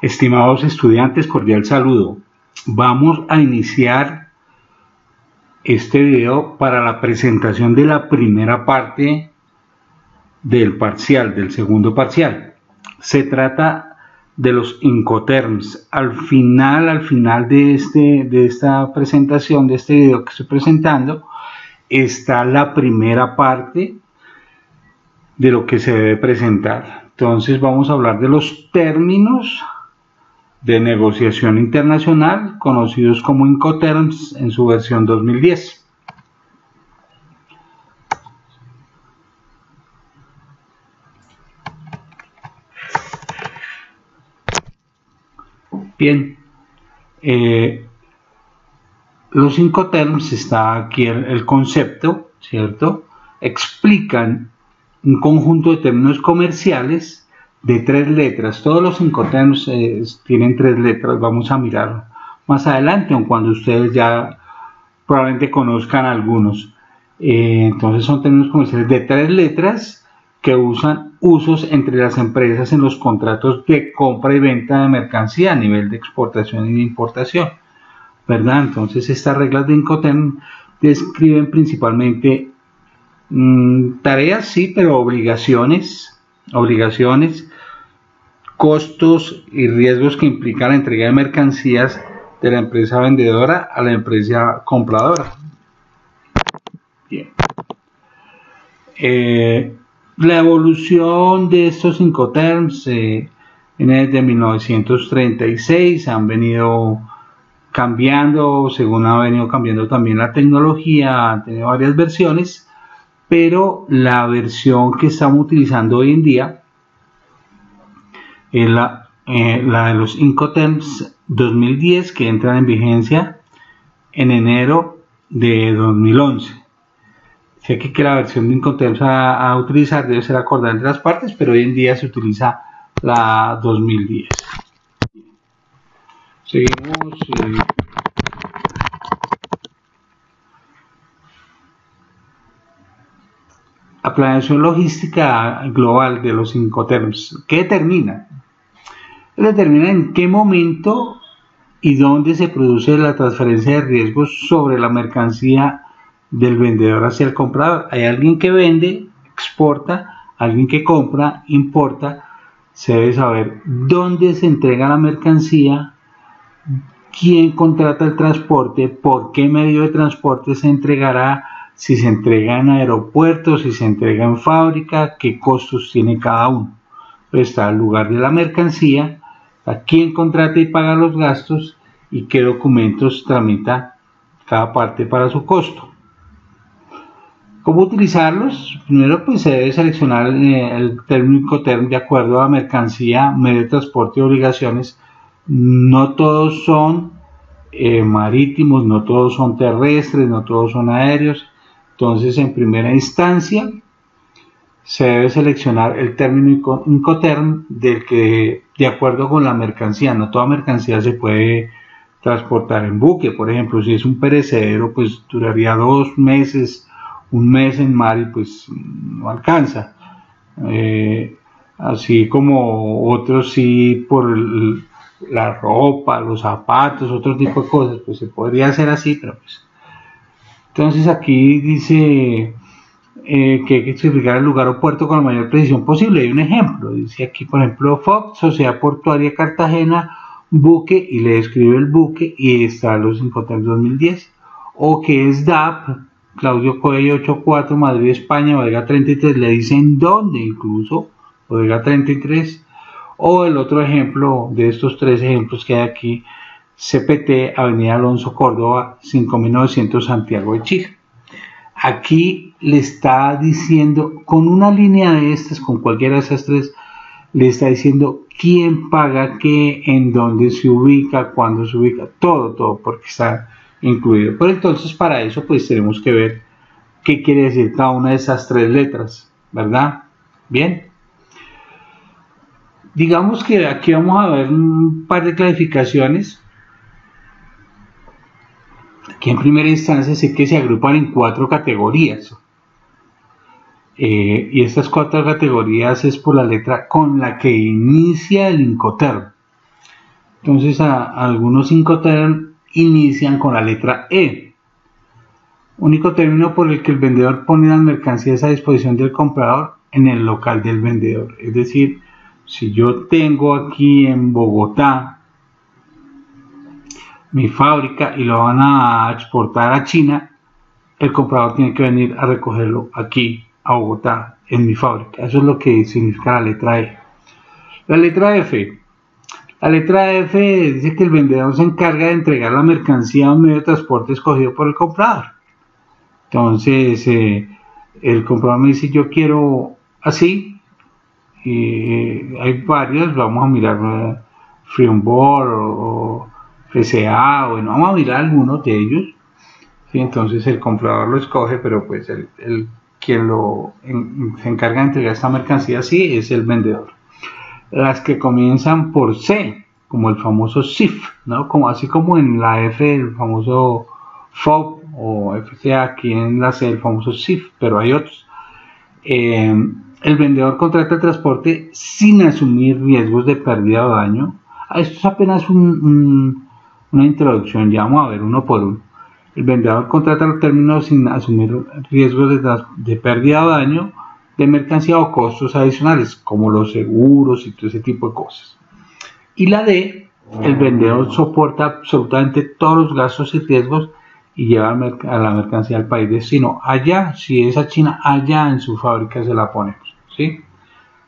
Estimados estudiantes, cordial saludo. Vamos a iniciar este video para la presentación de la primera parte del parcial, del segundo parcial. Se trata de los Incoterms. Al final de esta presentación, de este video que estoy presentando, está la primera parte de lo que se debe presentar. Entonces vamos a hablar de los términos de negociación internacional, conocidos como Incoterms en su versión 2010. Bien, los Incoterms, está aquí el concepto, ¿cierto? Explican un conjunto de términos comerciales de 3 letras. Todos los Incoterms tienen 3 letras. Vamos a mirar más adelante, aun cuando ustedes ya probablemente conozcan algunos. Entonces son términos comerciales de 3 letras que usan usos entre las empresas en los contratos de compra y venta de mercancía a nivel de exportación y de importación, ¿verdad? Entonces estas reglas de Incoterm describen principalmente tareas, sí, pero obligaciones, costos y riesgos que implica la entrega de mercancías de la empresa vendedora a la empresa compradora. Bien. La evolución de estos Incoterms viene desde 1936, han venido cambiando según ha venido cambiando también la tecnología, han tenido varias versiones, pero la versión que estamos utilizando hoy en día es la de los Incoterms 2010, que entran en vigencia en enero de 2011. Sé que la versión de Incoterms a utilizar debe ser acordada entre las partes, pero hoy en día se utiliza la 2010. Seguimos. La planeación logística global de los Incoterms, ¿qué determina? Determina en qué momento y dónde se produce la transferencia de riesgos sobre la mercancía del vendedor hacia el comprador. Hay alguien que vende, exporta, alguien que compra, importa. Se debe saber dónde se entrega la mercancía, quién contrata el transporte, por qué medio de transporte se entregará, si se entrega en aeropuertos, si se entrega en fábrica, qué costos tiene cada uno. Está el lugar de la mercancía, a quién contrata y paga los gastos y qué documentos tramita cada parte para su costo. ¿Cómo utilizarlos? Primero, pues se debe seleccionar el término Incoterm de acuerdo a mercancía, medio de transporte y obligaciones. No todos son marítimos, no todos son terrestres, no todos son aéreos. Entonces, en primera instancia, se debe seleccionar el término Incoterm de acuerdo con la mercancía. No toda mercancía se puede transportar en buque. Por ejemplo, si es un perecedero, pues duraría 2 meses, 1 mes en mar y pues no alcanza. Así como otros sí, por la ropa, los zapatos, otro tipo de cosas, pues se podría hacer así, pero pues. Entonces aquí dice que hay que especificar el lugar o puerto con la mayor precisión posible. Hay un ejemplo, dice aquí por ejemplo FOC, Sociedad Portuaria Cartagena, buque, y le describe el buque y está los Incoterms 2010, o que es DAP, Claudio Coello 84, Madrid, España, bodega 33, le dicen dónde incluso, bodega 33, o el otro ejemplo de estos 3 ejemplos que hay aquí, CPT, Avenida Alonso Córdoba, 5900 Santiago de Chile. Aquí le está diciendo, con una línea de estas, con cualquiera de esas 3, le está diciendo quién paga qué, en dónde se ubica, cuándo se ubica, todo, porque está incluido. Pero entonces para eso pues tenemos que ver qué quiere decir cada una de esas 3 letras, ¿verdad? Bien. Digamos que aquí vamos a ver un par de clasificaciones. Aquí en primera instancia sé que se agrupan en 4 categorías. Y estas 4 categorías es por la letra con la que inicia el Incoterm. Entonces algunos Incoterms inician con la letra E, único término por el que el vendedor pone las mercancías a disposición del comprador en el local del vendedor. Es decir, si yo tengo aquí en Bogotá mi fábrica y lo van a exportar a China, el comprador tiene que venir a recogerlo aquí a Bogotá, en mi fábrica. Eso es lo que significa la letra E. La letra F. La letra F dice que el vendedor se encarga de entregar la mercancía a un medio de transporte escogido por el comprador. Entonces, el comprador me dice, yo quiero así, y hay varios, vamos a mirar Free On Board o FCA, bueno, vamos a mirar algunos de ellos. ¿Sí? Entonces el comprador lo escoge, pero pues quien se encarga de entregar esta mercancía sí es el vendedor. Las que comienzan por C, como el famoso CIF, ¿no? Así como en la F el famoso FOB o FCA, aquí en la C el famoso CIF, pero hay otros. El vendedor contrata el transporte sin asumir riesgos de pérdida o daño. Esto es apenas una introducción, ya vamos a ver uno por uno. El vendedor contrata los términos sin asumir riesgos de pérdida o daño de mercancía o costos adicionales, como los seguros y todo ese tipo de cosas. Y la D, el vendedor soporta absolutamente todos los gastos y riesgos y lleva a la mercancía al país destino. Allá, si es a China, allá en su fábrica se la ponemos, ¿sí?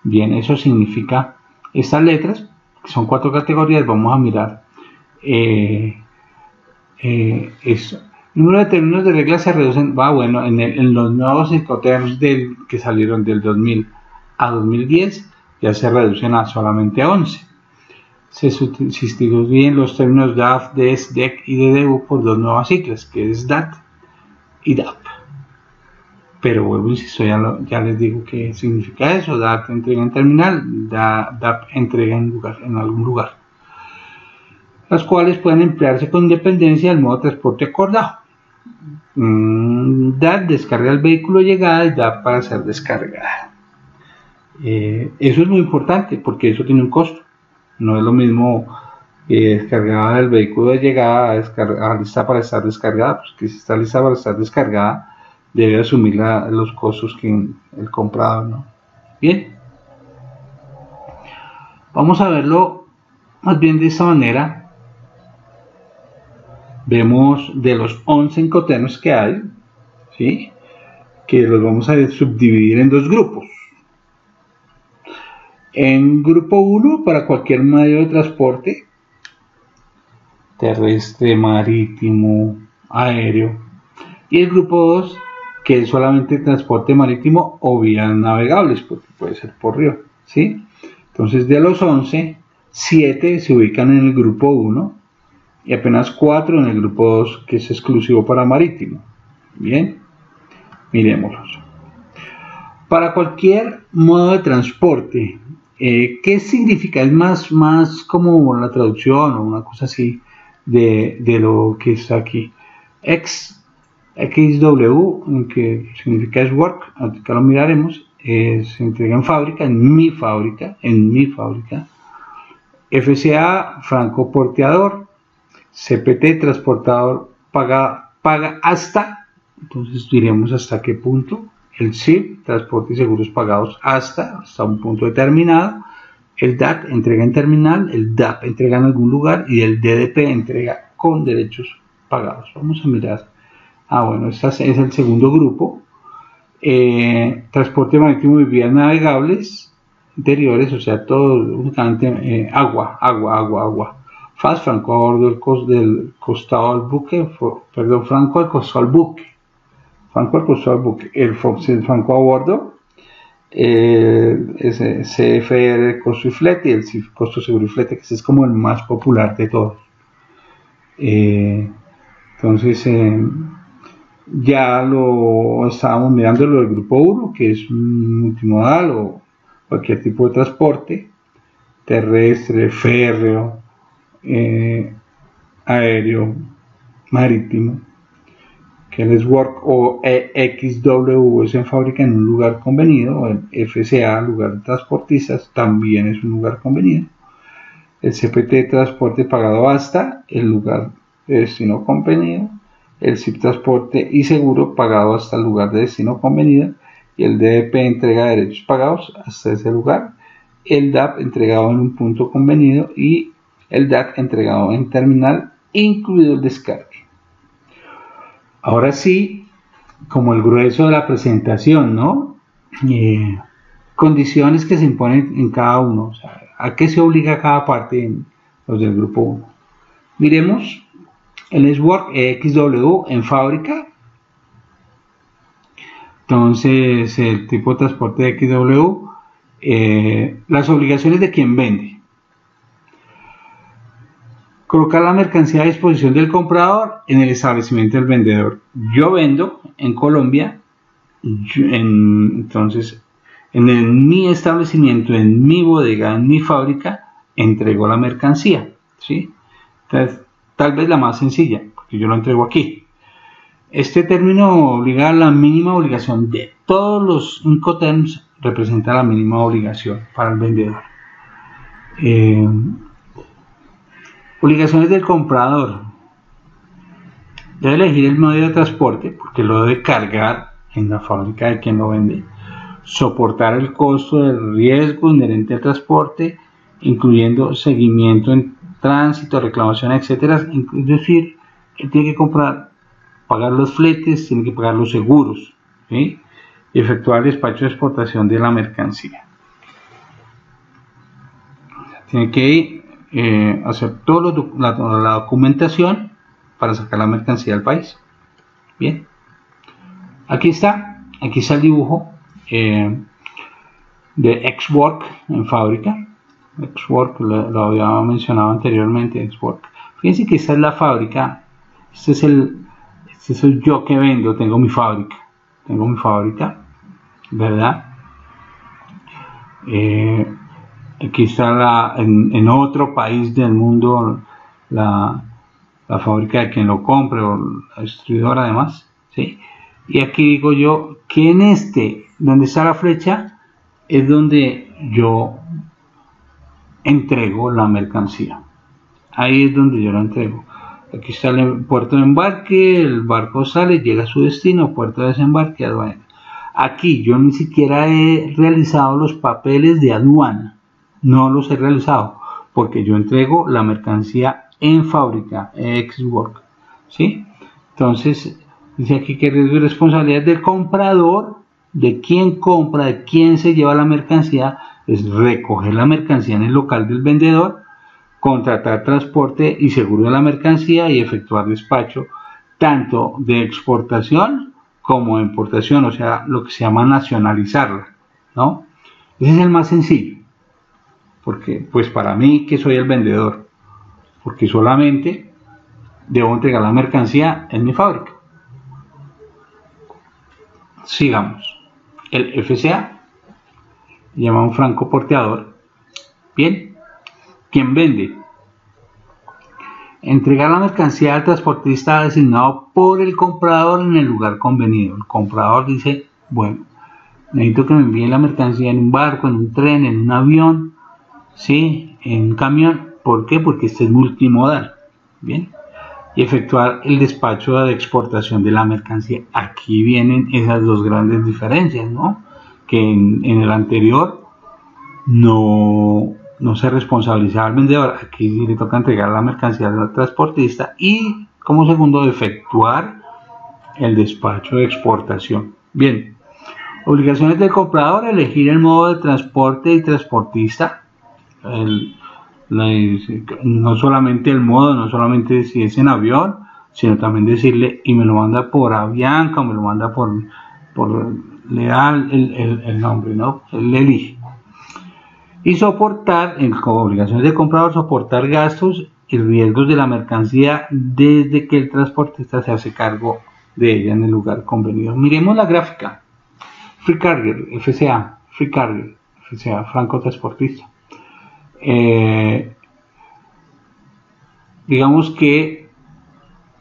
Bien, eso significa estas letras, que son 4 categorías, vamos a mirar eso. El número de términos de reglas se reducen, bueno, en los nuevos Incoterms que salieron del 2000 a 2010 ya se reducen a solamente 11. Se sustituyen los términos DAF, DES, DEC y DDU por 2 nuevas siglas, que es DAT y DAP. Pero vuelvo, insisto, ya les digo qué significa eso. DAT, entrega en terminal, DAP, entrega en algún lugar, las cuales pueden emplearse con independencia del modo de transporte acordado. DAT, descarga el vehículo de llegada, y DAP para ser descargada. Eso es muy importante porque eso tiene un costo. No es lo mismo descargada del vehículo de llegada a lista para estar descargada, pues que si está lista para estar descargada debe asumir los costos que el comprador, ¿no? Bien, vamos a verlo más bien de esta manera. Vemos de los 11 Incoterms que hay, ¿sí? Que los vamos a subdividir en 2 grupos. En grupo 1, para cualquier medio de transporte, terrestre, marítimo, aéreo. Y el grupo 2, que es solamente transporte marítimo o vías navegables, porque puede ser por río, ¿sí? Entonces, de los 11, 7 se ubican en el grupo 1 y apenas 4 en el grupo 2, que es exclusivo para marítimo. Bien, miremoslos. Para cualquier modo de transporte, ¿qué significa? Es más como la traducción o una cosa así de lo que está aquí. XW, que significa es work, acá lo miraremos, se entrega en fábrica, en mi fábrica. FCA, franco porteador. CPT, transportador, paga hasta, entonces diremos hasta qué punto. El CIP, transporte y seguros pagados hasta un punto determinado. El DAT, entrega en terminal. El DAP, entrega en algún lugar. Y el DDP, entrega con derechos pagados. Vamos a mirar. Bueno, este es el segundo grupo. Transporte marítimo y vías navegables interiores, o sea, todo únicamente agua. FAS, franco a bordo del costado al buque, franco al costado al buque. El franco a bordo, CFR, costo y flete, y el CIF, costo, seguro y flete, que es como el más popular de todos. Entonces, ya lo estábamos mirando lo del grupo 1, que es un multimodal o cualquier tipo de transporte, terrestre, férreo, aéreo, marítimo, que el SWORK o XW es en fábrica en un lugar convenido, o el FCA, lugar de transportistas, también es un lugar convenido. el CPT de transporte pagado hasta el lugar de destino convenido, el SIP transporte y seguro pagado hasta el lugar de destino convenido, y el DDP entrega de derechos pagados hasta ese lugar, el DAP entregado en un punto convenido y el DAC entregado en terminal, incluido el descargue. Ahora sí, como el grueso de la presentación, ¿no? Condiciones que se imponen en cada uno, o sea, ¿a qué se obliga cada parte en los del grupo 1? Miremos el network XW en fábrica. Entonces, el tipo de transporte de XW, las obligaciones de quien vende. Colocar la mercancía a disposición del comprador en el establecimiento del vendedor. Yo vendo en Colombia, entonces en mi establecimiento, en mi bodega, en mi fábrica, entrego la mercancía, ¿sí? Entonces, tal vez la más sencilla, porque yo lo entrego aquí. Este término obliga a la mínima obligación de todos los Incoterms, representa la mínima obligación para el vendedor. Obligaciones del comprador. Debe elegir el medio de transporte, porque lo debe cargar en la fábrica de quien lo vende. Soportar el costo del riesgo inherente al transporte, incluyendo seguimiento en tránsito, reclamación, etcétera. Es decir, él tiene que pagar los fletes, tiene que pagar los seguros, ¿sí? Y efectuar el despacho de exportación de la mercancía. Tiene que hacer toda la documentación para sacar la mercancía del país. Bien, aquí está el dibujo de Xwork en fábrica. Xwork lo había mencionado anteriormente. Xwork. Fíjense que esta es la fábrica. Este soy yo que vendo. Tengo mi fábrica, ¿verdad? Aquí está en otro país del mundo la fábrica de quien lo compre o la distribuidora además, ¿sí? Y aquí digo yo que en donde está la flecha, es donde yo entrego la mercancía. Ahí es donde yo la entrego. Aquí está el puerto de embarque, el barco sale, llega a su destino, puerto de desembarque, aduana. Aquí yo ni siquiera he realizado los papeles de aduana, no los he realizado, porque yo entrego la mercancía en fábrica, Xwork, ¿sí? Entonces, dice aquí que riesgo y responsabilidad del comprador, de quien compra, de quien se lleva la mercancía, es recoger la mercancía en el local del vendedor, contratar transporte y seguro de la mercancía y efectuar despacho tanto de exportación como de importación, o sea, lo que se llama nacionalizarla, ¿no? Ese es el más sencillo, porque pues para mí que soy el vendedor, porque solamente debo entregar la mercancía en mi fábrica. Sigamos. El FCA, llama un francoporteador. Bien, ¿quién vende? Entregar la mercancía al transportista designado por el comprador en el lugar convenido. El comprador dice, bueno, necesito que me envíen la mercancía en un barco, en un tren, en un avión, ¿sí? En un camión. ¿Por qué? Porque este es multimodal. Bien. Y efectuar el despacho de exportación de la mercancía. Aquí vienen esas dos grandes diferencias, ¿no? Que en el anterior no se responsabilizaba al vendedor. Aquí le toca entregar la mercancía al transportista y, como segundo, efectuar el despacho de exportación. Bien. Obligaciones del comprador: elegir el modo de transporte y transportista. No solamente el modo, no solamente si es en avión, sino también decirle, y me lo manda por Avianca o me lo manda por le da el nombre, ¿no? Él elige. Y soportar, como obligaciones del comprador, soportar gastos y riesgos de la mercancía desde que el transportista se hace cargo de ella en el lugar convenido. Miremos la gráfica. Free Carrier, FCA, Free Carrier, FCA, franco transportista. Digamos que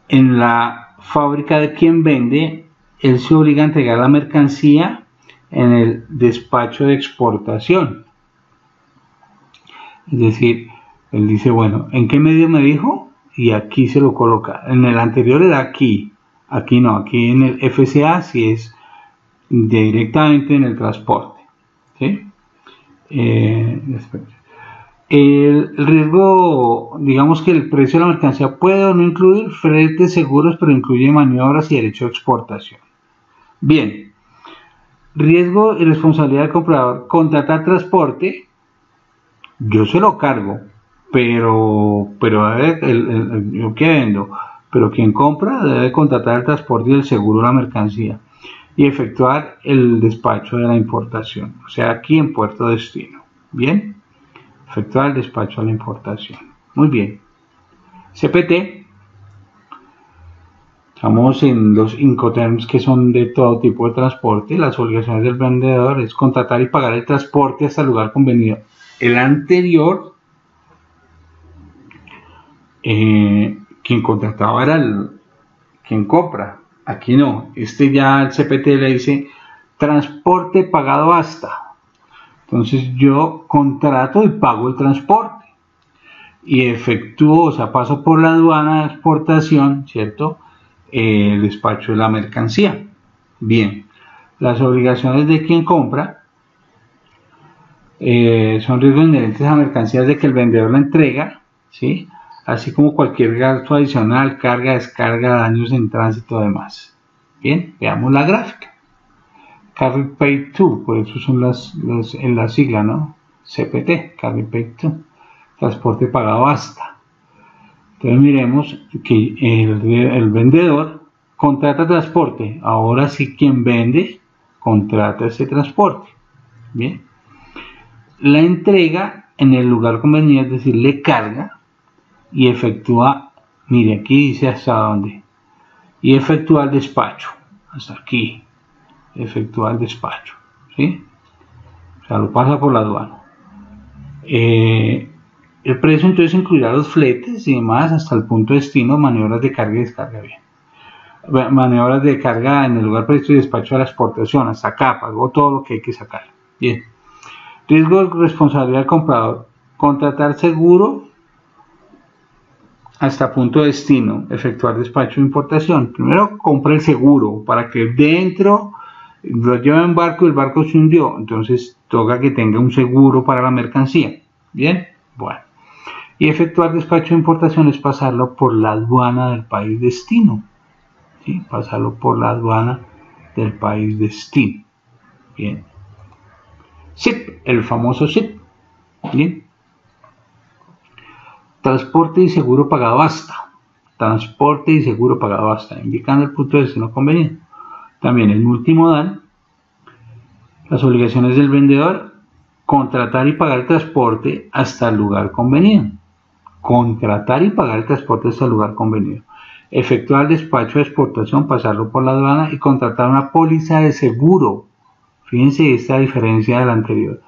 en la fábrica de quien vende, él se obliga a entregar la mercancía en el despacho de exportación. Es decir, Él dice, bueno, ¿en qué medio me dijo? Y aquí se lo coloca. En el anterior era aquí, aquí no, aquí en el FCA sí es directamente en el transporte. ¿Sí? El riesgo, digamos que el precio de la mercancía puede o no incluir fretes seguros, pero incluye maniobras y derecho de exportación. Bien, riesgo y responsabilidad del comprador. Contratar transporte, yo se lo cargo, pero a ver, yo qué vendo, pero quien compra debe contratar el transporte y el seguro de la mercancía y efectuar el despacho de la importación, o sea, aquí en puerto destino. Bien, efectuar el despacho de la importación. Muy bien. CPT, estamos en los Incoterms que son de todo tipo de transporte. Las obligaciones del vendedor es contratar y pagar el transporte hasta el lugar convenido. El anterior, quien contrataba era quien compra. Aquí no, ya el CPT le dice transporte pagado hasta. Entonces yo contrato y pago el transporte y efectúo, o sea, paso por la aduana de exportación, ¿cierto? El despacho de la mercancía. Bien, las obligaciones de quien compra son riesgos inherentes a mercancías de que el vendedor la entrega, ¿sí? Así como cualquier gasto adicional, carga, descarga, daños en tránsito, demás. Bien, veamos la gráfica. Carry Paid To, por eso son en la sigla, ¿no? CPT, Carry Paid To, transporte pagado hasta. Entonces miremos que el vendedor contrata transporte. Ahora sí, quien vende contrata ese transporte. Bien. La entrega en el lugar conveniente, es decir, le carga y efectúa, mire, aquí dice hasta dónde, y efectúa el despacho, hasta aquí, efectúa el despacho, ¿sí? O sea, lo pasa por la aduana. El precio entonces incluirá los fletes y demás hasta el punto de destino, maniobras de carga y descarga, bien. Maniobras de carga en el lugar previsto y despacho de la exportación, hasta acá, pagó todo lo que hay que sacar, bien. Riesgo de responsabilidad del comprador, contratar seguro hasta punto de destino, efectuar despacho de importación. Primero compra el seguro para que dentro lo lleva en barco y el barco se hundió, entonces toca que tenga un seguro para la mercancía. Bien, bueno. Y efectuar despacho de importación es pasarlo por la aduana del país destino. ¿Sí? Pasarlo por la aduana del país destino. Bien. SIP, el famoso SIP. Bien. Transporte y seguro pagado hasta. Transporte y seguro pagado hasta, indicando el punto de destino conveniente. También el multimodal. Las obligaciones del vendedor, contratar y pagar el transporte hasta el lugar convenido. Contratar y pagar el transporte hasta el lugar convenido. Efectuar el despacho de exportación, pasarlo por la aduana y contratar una póliza de seguro. Fíjense esta diferencia de la anterior.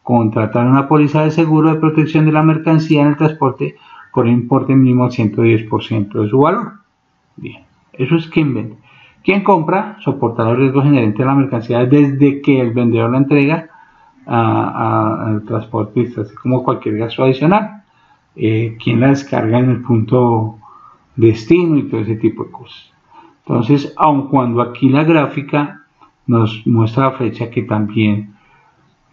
Contratar una póliza de seguro de protección de la mercancía en el transporte por un importe mínimo del 110% de su valor. Bien, eso es quien vende. Quien compra soportará los riesgos inherentes a la mercancía desde que el vendedor la entrega al transportista, así como cualquier gasto adicional. Quien la descarga en el punto destino y todo ese tipo de cosas. Entonces, aun cuando aquí la gráfica nos muestra la fecha que también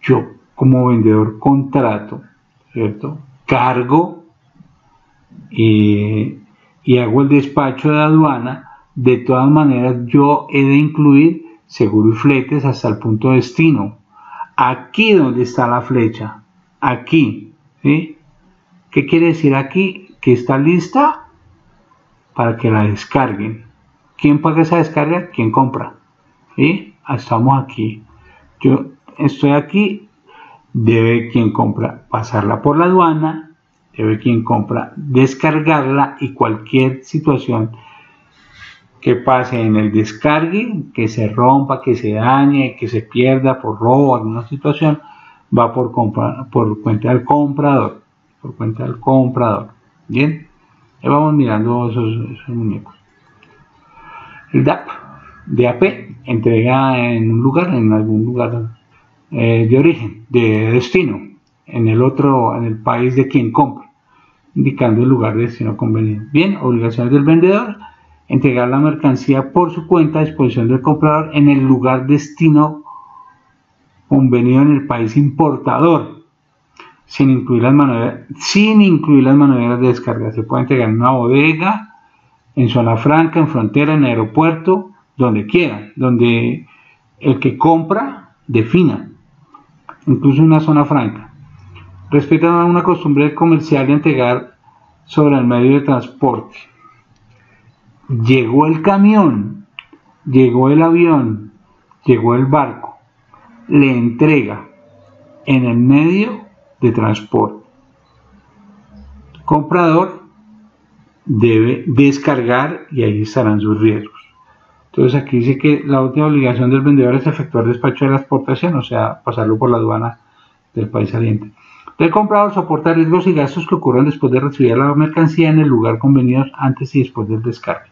yo como vendedor contrato, ¿cierto? Cargo y hago el despacho de aduana, de todas maneras yo he de incluir seguro y fletes hasta el punto de destino. Aquí donde está la flecha, aquí, ¿sí? ¿Qué quiere decir aquí? Que está lista para que la descarguen. ¿Quién paga esa descarga? ¿Quién compra? ¿Sí? Estamos aquí. Yo estoy aquí, debe quien compra pasarla por la aduana, debe quien compra descargarla y cualquier situación que pase en el descargue, que se rompa, que se dañe, que se pierda por robo, alguna situación, va por cuenta del comprador. Por cuenta del comprador. Bien, y vamos mirando esos muñecos. El DAP, entrega en un lugar, en algún lugar de origen, de destino, en el país de quien compra. indicando el lugar de destino convenido. Bien, obligaciones del vendedor: entregar la mercancía por su cuenta a disposición del comprador en el lugar destino convenido en el país importador, sin incluir las manobras de descarga. Se puede entregar en una bodega, en zona franca, en frontera, en aeropuerto, donde quiera, donde el que compra defina, incluso en una zona franca. Respetan una costumbre comercial de entregar sobre el medio de transporte. Llegó el camión, llegó el avión, llegó el barco, le entrega en el medio de transporte. El comprador debe descargar y ahí estarán sus riesgos. Entonces aquí dice que la última obligación del vendedor es efectuar despacho de la exportación, o sea, pasarlo por la aduana del país saliente. El comprador soporta riesgos y gastos que ocurren después de recibir la mercancía en el lugar convenido antes y después del descargue.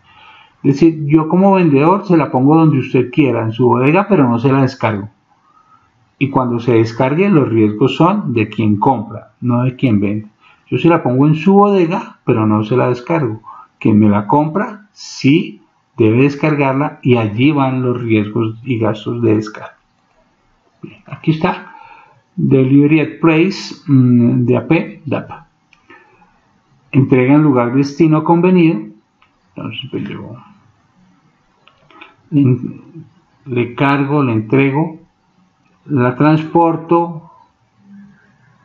Es decir, yo como vendedor se la pongo donde usted quiera, en su bodega, pero no se la descargo. Y cuando se descargue, los riesgos son de quien compra, no de quien vende. Yo se la pongo en su bodega, pero no se la descargo. Quien me la compra, sí debe descargarla y allí van los riesgos y gastos de descarga. Bien, aquí está. Delivery at Place, DAP. Entrega en lugar destino convenido. Entonces pues yo le cargo, le entrego, la transporto,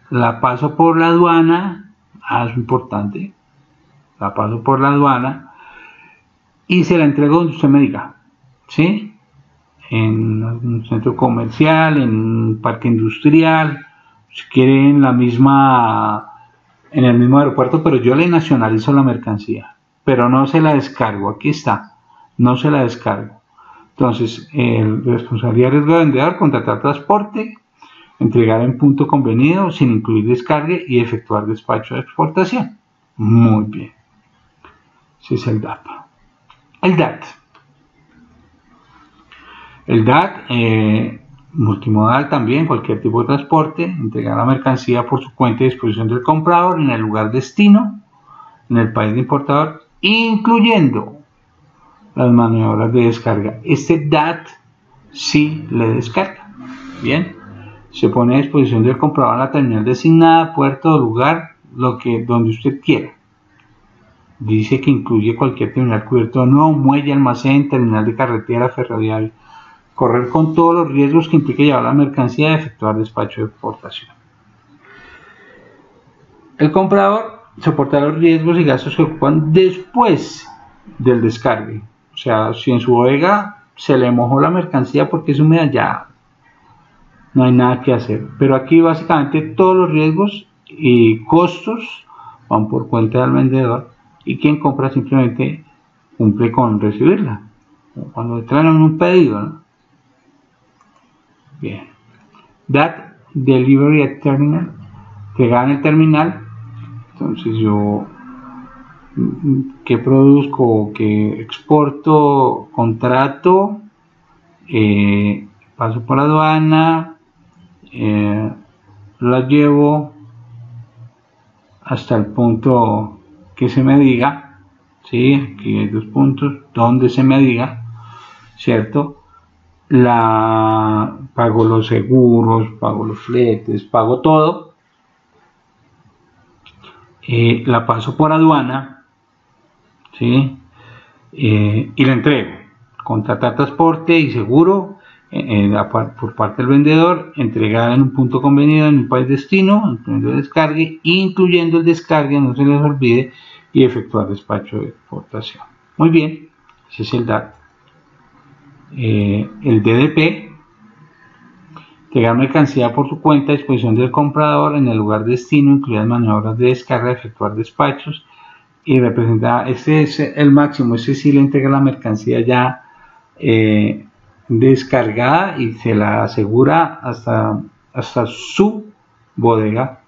la paso por la aduana, es importante, la paso por la aduana y se la entrego donde usted me diga, ¿sí? En un centro comercial, en un parque industrial, si quiere en el mismo aeropuerto, pero yo le nacionalizo la mercancía, pero no se la descargo, aquí está, no se la descargo. Entonces, responsabilidad de riesgo de vendedor: contratar transporte, entregar en punto convenido sin incluir descargue y efectuar despacho de exportación. Muy bien. Ese es el DAP. El DAT. El DAT, multimodal también, cualquier tipo de transporte, entregar la mercancía por su cuenta a disposición del comprador en el lugar destino, en el país de importador, incluyendo las maniobras de descarga. Este DAT sí le descarga. Bien, se pone a disposición del comprador en la terminal designada, puerto o lugar, donde usted quiera. Dice que incluye cualquier terminal cubierto, no, muelle, almacén, terminal de carretera, ferroviario. Correr con todos los riesgos que implica llevar la mercancía y efectuar despacho de exportación. El comprador soporta los riesgos y gastos que ocupan después del descargue. O sea, si en su bodega se le mojó la mercancía porque es húmeda, ya no hay nada que hacer. Pero aquí básicamente todos los riesgos y costos van por cuenta del vendedor y quien compra simplemente cumple con recibirla. Cuando le traen un pedido, ¿no? Bien. DAT, Delivery at Terminal, entregar en el terminal. Entonces yo, ¿qué produzco? ¿Qué exporto? Contrato, paso por la aduana, la llevo hasta el punto que se me diga, ¿sí? Aquí hay dos puntos, donde se me diga, ¿cierto? Pago los seguros, pago los fletes, pago todo, la paso por aduana, ¿sí? Y la entrego. Contratar transporte y seguro por parte del vendedor, entregar en un punto convenido en un país destino, incluyendo el descargue, incluyendo el descargue, no se les olvide, y efectuar despacho de exportación. Muy bien, ese es el DAT. El DDP, entregar mercancía por su cuenta a disposición del comprador en el lugar destino, incluidas maniobras de descarga, efectuar despachos y representar. Este es el máximo, este sí le entrega la mercancía ya descargada y se la asegura hasta su bodega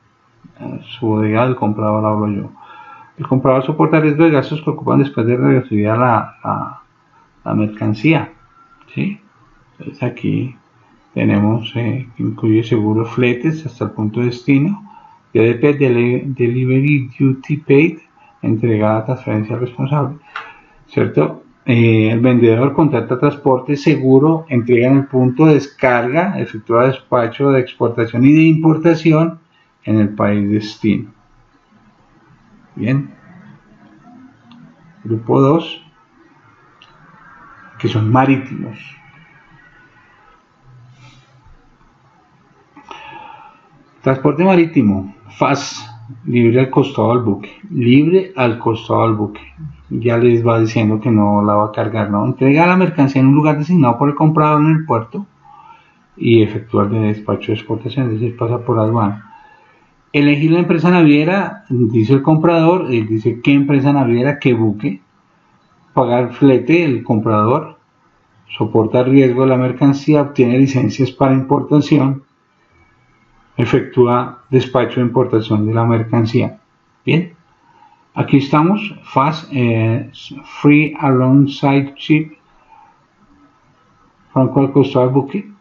del comprador, hablo yo. El comprador soporta riesgo de gastos que ocupan después de recibir la mercancía, ¿sí? Entonces aquí tenemos que incluye seguros, fletes hasta el punto de destino, DDP, Delivery Duty Paid, entregada, transferencia responsable, ¿cierto? El vendedor contrata transporte seguro, entrega en el punto de descarga, efectúa despacho de exportación y de importación en el país destino. Bien. Grupo 2, que son marítimos. Transporte marítimo, FAS, libre al costado del buque. Libre al costado del buque. Ya les va diciendo que no la va a cargar, ¿no? Entrega la mercancía en un lugar designado por el comprador en el puerto y efectúa el despacho de exportación, es decir, pasa por aduana. Elegir la empresa naviera, dice el comprador, dice qué empresa naviera, qué buque. Pagar flete, el comprador. Soporta el riesgo de la mercancía, obtiene licencias para importación. Efectúa despacho de importación de la mercancía. Bien, aquí estamos, FAS, Free Alongside Ship, franco al costado del buque.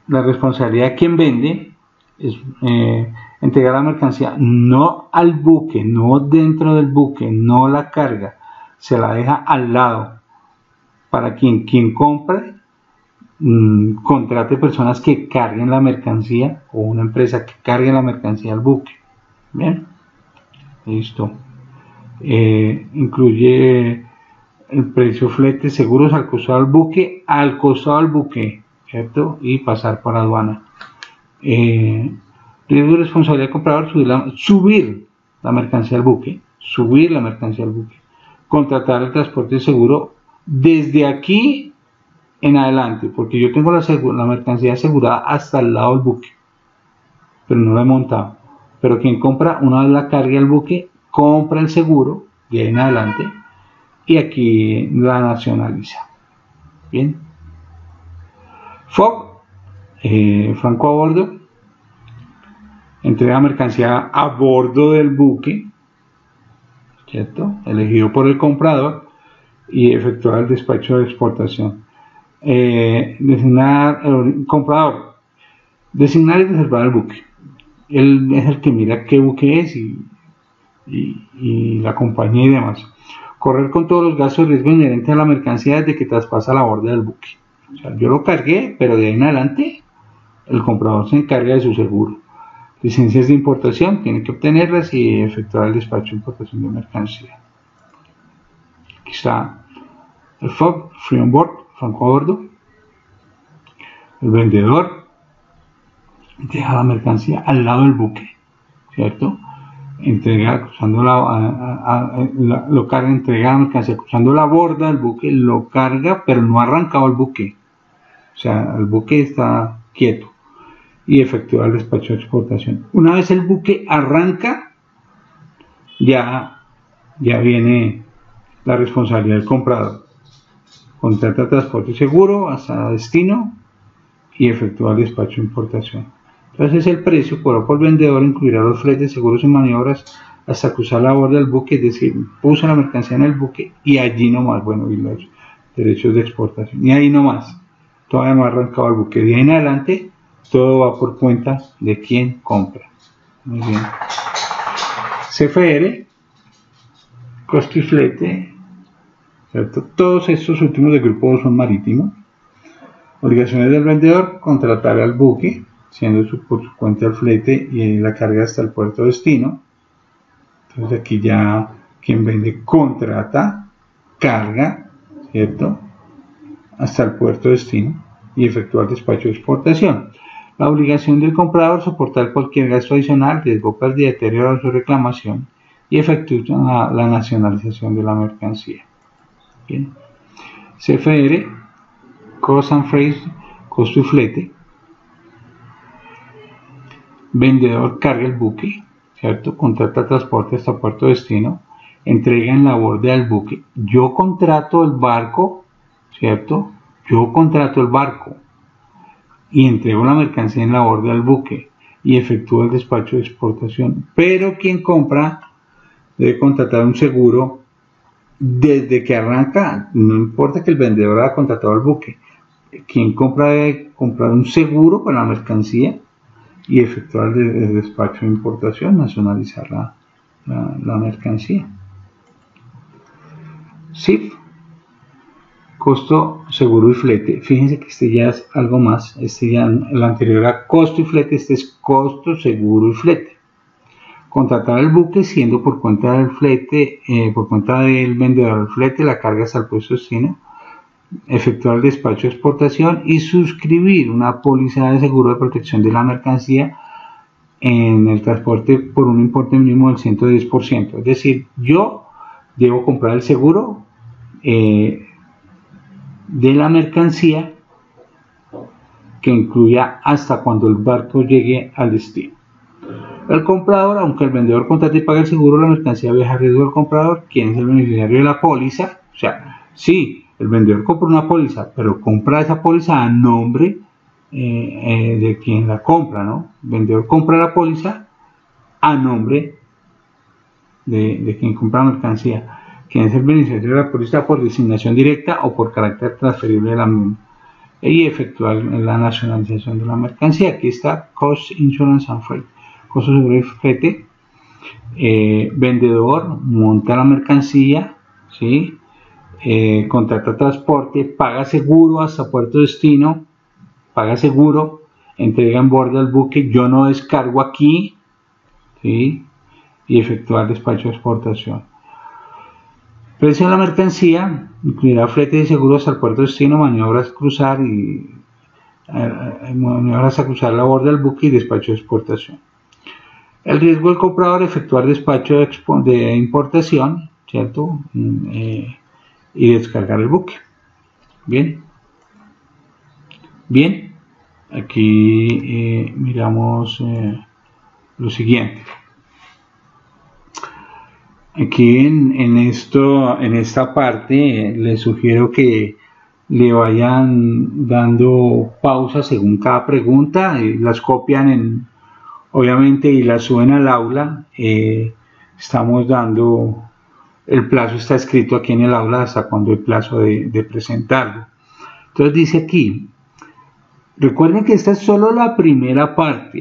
La responsabilidad de quien vende es entregar la mercancía no al buque, no dentro del buque, no la carga, se la deja al lado para quien compre. Contrate personas que carguen la mercancía o una empresa que cargue la mercancía al buque. Bien, listo. Incluye el precio, flete, seguros al costado del buque, ¿cierto? Y pasar por aduana. Riesgo de responsabilidad del comprador, subir la mercancía al buque, contratar el transporte seguro desde aquí en adelante, porque yo tengo la mercancía asegurada hasta el lado del buque, pero no la he montado. Pero quien compra, una vez la cargue al buque, compra el seguro de ahí en adelante y aquí la nacionaliza. Bien. FOB, franco a bordo, entrega mercancía a bordo del buque, ¿cierto? Elegido por el comprador y efectuar el despacho de exportación. Designar comprador, designar y reservar el buque. Él es el que mira qué buque es y la compañía y demás. Correr con todos los gastos de riesgo inherentes a la mercancía desde que traspasa la borda del buque. O sea, yo lo cargué, pero de ahí en adelante el comprador se encarga de su seguro. Licencias de importación, tiene que obtenerlas y efectuar el despacho de importación de mercancía. Aquí está el FOB, Free on Board, franco a bordo. El vendedor deja la mercancía al lado del buque, ¿cierto? Entrega, cruzando lo carga, entrega la mercancía cruzando la borda del buque, lo carga, pero no ha arrancado el buque. O sea, el buque está quieto y efectúa el despacho de exportación. Una vez el buque arranca, ya viene la responsabilidad del comprador. Contrata transporte seguro hasta destino y efectúa el despacho de importación. Entonces el precio cobrado por el vendedor incluirá los fletes, seguros y maniobras hasta cruzar la borda del buque, es decir, puso la mercancía en el buque y allí nomás, bueno, y los derechos de exportación, y ahí nomás, todavía no ha arrancado el buque. De ahí en adelante, todo va por cuenta de quien compra. Muy bien. CFR, costo y flete, ¿cierto? Todos estos últimos del grupo 2 son marítimos. Obligaciones del vendedor, contratar al buque, siendo por su cuenta el flete y la carga hasta el puerto destino. Entonces aquí ya quien vende contrata, carga, ¿cierto? Hasta el puerto destino y efectúa el despacho de exportación. La obligación del comprador, soportar cualquier gasto adicional, riesgo, pérdida, deterioro de su reclamación y efectúa la nacionalización de la mercancía. Bien. CFR, Cost and Freight, costo y flete. Vendedor carga el buque, ¿cierto? Contrata transporte hasta puerto destino, entrega en la borda del buque. Yo contrato el barco, ¿cierto? Yo contrato el barco y entrego la mercancía en la borda del buque y efectúo el despacho de exportación. Pero quien compra debe contratar un seguro desde que arranca, no importa que el vendedor haya contratado el buque. Quien compra debe comprar un seguro para la mercancía y efectuar el despacho de importación, nacionalizar la mercancía. CIF, costo, seguro y flete. Fíjense que este ya es algo más. Este ya, el anterior era costo y flete, este es costo, seguro y flete. Contratar el buque siendo por cuenta del flete, por cuenta del vendedor del flete, la carga hasta el puesto de destino. Efectuar el despacho de exportación y suscribir una póliza de seguro de protección de la mercancía en el transporte por un importe mínimo del 110%. Es decir, yo debo comprar el seguro de la mercancía que incluya hasta cuando el barco llegue al destino. El comprador, aunque el vendedor contrate y pague el seguro, la mercancía viaja a riesgo del comprador, quien es el beneficiario de la póliza. O sea, sí, el vendedor compra una póliza, pero compra esa póliza a nombre de quien la compra, ¿no? El vendedor compra la póliza a nombre de quien compra la mercancía, quien es el beneficiario de la póliza por designación directa o por carácter transferible de la misma, y efectuar la nacionalización de la mercancía. Aquí está Cost, Insurance and Freight, costo, seguro y flete. Vendedor monta la mercancía, ¿sí? Contrata transporte, paga seguro hasta puerto destino, paga seguro, entrega en bordo al buque, yo no descargo aquí, ¿sí? Y efectuar despacho de exportación. Precio de la mercancía incluirá flete de seguro hasta el puerto destino, maniobras a cruzar la borda del buque y despacho de exportación. El riesgo del comprador, efectuar despacho de importación, ¿cierto? Y descargar el buque. Bien. Bien. Aquí miramos lo siguiente. Aquí en esta parte les sugiero que le vayan dando pausa según cada pregunta, las copian obviamente y las suben al aula. Estamos dando, el plazo está escrito aquí en el aula hasta cuando el plazo de presentarlo. Entonces dice aquí, recuerden que esta es solo la primera parte,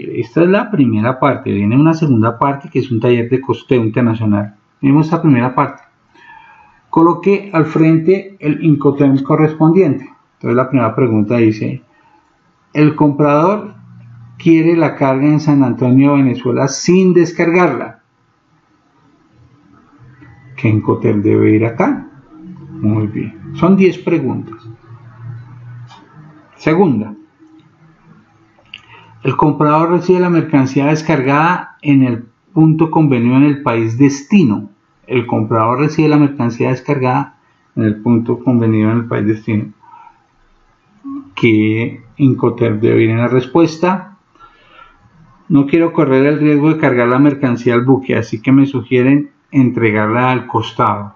viene una segunda parte que es un taller de costeo internacional. Vemos esta primera parte. Coloque al frente el Incoterms correspondiente. Entonces la primera pregunta dice, el comprador quiere la carga en San Antonio, Venezuela, sin descargarla. ¿Qué Incoterms debe ir acá? Muy bien. Son 10 preguntas. Segunda. El comprador recibe la mercancía descargada en el punto convenido en el país destino. El comprador recibe la mercancía descargada en el punto convenido en el país destino. ¿Qué Incoterms debe ir en la respuesta? No quiero correr el riesgo de cargar la mercancía al buque, así que me sugieren entregarla al costado.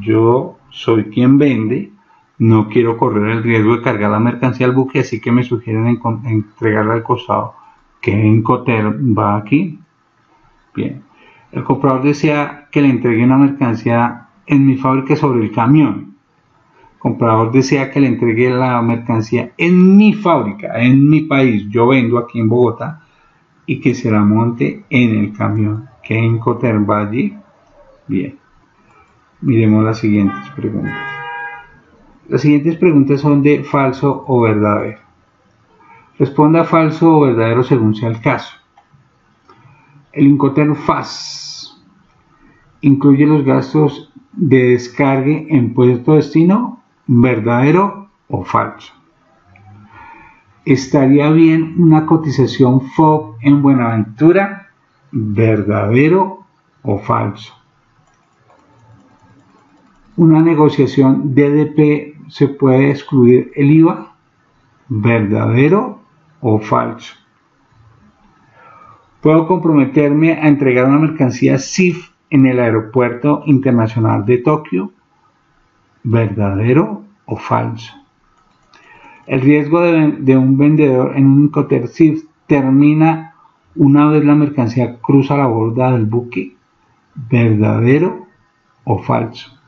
Yo soy quien vende, no quiero correr el riesgo de cargar la mercancía al buque, así que me sugieren entregarla al costado. ¿Qué Incoterms va aquí? Bien. El comprador desea que le entregue una mercancía en mi fábrica sobre el camión. El comprador desea que le entregue la mercancía en mi fábrica, en mi país. Yo vendo aquí en Bogotá y que se la monte en el camión. ¿Qué Incoterms va allí? Bien. Miremos las siguientes preguntas. Las siguientes preguntas son de falso o verdadero. Responda falso o verdadero según sea el caso. El Incoterms FAS incluye los gastos de descargue en puerto destino, verdadero o falso. ¿Estaría bien una cotización FOB en Buenaventura, verdadero o falso? ¿Una negociación DDP se puede excluir el IVA, verdadero o falso? ¿Puedo comprometerme a entregar una mercancía CIF en el aeropuerto internacional de Tokio, verdadero o falso? El riesgo de un vendedor en un Incoterms CIF termina una vez la mercancía cruza la borda del buque, verdadero o falso.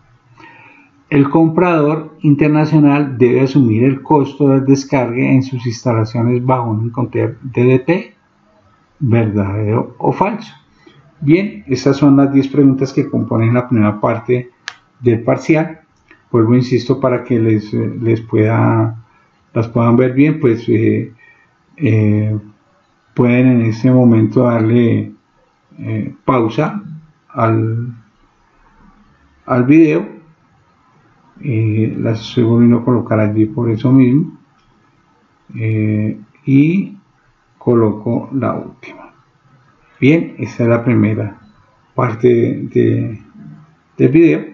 El comprador internacional debe asumir el costo del descargue en sus instalaciones bajo un Incoterms DDP, verdadero o falso. Bien, estas son las 10 preguntas que componen la primera parte del parcial. Vuelvo, insisto, para que las puedan ver bien, pues pueden en este momento darle pausa al video. Las estoy volviendo a colocar allí por eso mismo, y coloco la última. Bien, esta es la primera parte del video,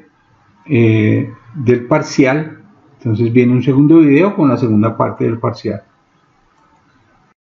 del parcial. Entonces viene un segundo video con la segunda parte del parcial.